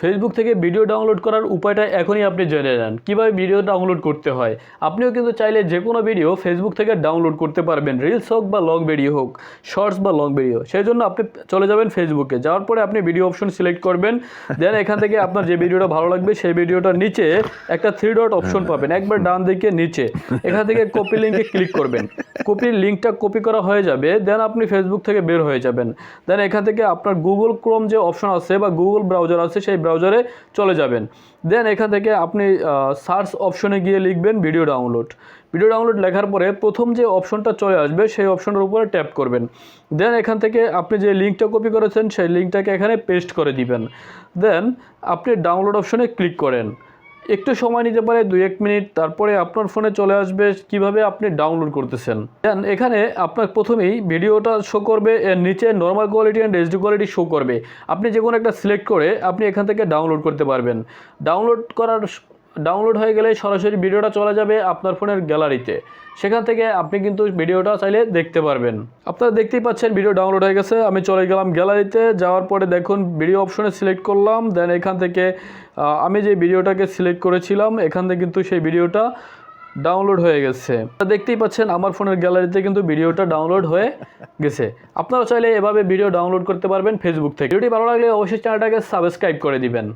Facebook থেকে video download করার উপায়টা এখনই আপনি জেনে নেন কীভাবে ভিডিও ডাউনলোড করতে হয়। আপনিও কিন্তু চাইলে যে কোনো ভিডিও ফেসবুক থেকে ডাউনলোড করতে পারবেন, রিলস হোক বা লং ভিডিও হোক, শর্টস বা লং ভিডিও। সেই জন্য আপনি চলে যাবেন ফেসবুকে, যাওয়ার পরে আপনি ভিডিও অপশন সিলেক্ট করবেন। দেন এখান থেকে আপনার যে ভিডিওটা ভালো লাগবে সেই ভিডিওটার নিচে একটা 3 ডট অপশন পাবেন, একবার ডান দিকে নিচে। এখান থেকে কপি লিঙ্কে ক্লিক করবেন। কপির লিঙ্কটা কপি করা হয়ে যাবে, দেন আপনি ফেসবুক থেকে বের হয়ে যাবেন। দেন এখান থেকে আপনার গুগল ক্রোম যে অপশন আছে বা গুগল ব্রাউজার আছে সেই ব্রাউজারে চলে যাবেন। দেন এখান থেকে আপনি সার্চ অপশনে গিয়ে লিখবেন ভিডিও ডাউনলোড। ভিডিও ডাউনলোড লেখার পরে প্রথম যে অপশনটা চলে আসবে সেই অপশনের উপরে ট্যাপ করবেন। দেন এখান থেকে আপনি যে লিঙ্কটা কপি করেছেন সেই লিঙ্কটাকে এখানে পেস্ট করে দিবেন। দেন আপনি ডাউনলোড অপশনে ক্লিক করেন। একটু সময় নিতে পারে 2-1 মিনিট, তারপরে আপনার ফোনে চলে আসবে কিভাবে আপনি ডাউনলোড করতেছেন। দেন এখানে আপনার প্রথমেই ভিডিওটা শো করবে, এর নিচে normal quality and HD quality show করবে। আপনি যে কোনো একটা সিলেক্ট করে আপনি এখান থেকে ডাউনলোড করতে পারবেন। ডাউনলোড হয়ে গেলে সরাসরি ভিডিওটা চলে যাবে আপনার ফোনের গ্যালারিতে। সেখান থেকে আপনি কিন্তু ভিডিওটা চাইলে দেখতে পারবেন। আপনারা দেখতেই পাচ্ছেন ভিডিও ডাউনলোড হয়ে গেছে। আমি চলে গেলাম গ্যালারিতে, যাওয়ার পরে দেখুন ভিডিও অপশনে সিলেক্ট করলাম। দেন এখান থেকে আমি যে ভিডিওটাকে সিলেক্ট করেছিলাম এখান থেকে কিন্তু সেই ভিডিওটা ডাউনলোড হয়ে গেছে। দেখতেই পাচ্ছেন আমার ফোনের গ্যালারিতে কিন্তু ভিডিওটা ডাউনলোড হয়ে গেছে। আপনারা চাইলে এভাবে ভিডিও ডাউনলোড করতে পারবেন ফেসবুক থেকে। ভিডিওটি ভালো লাগলে অবশ্যই চ্যানেলটাকে সাবস্ক্রাইব করে দিবেন।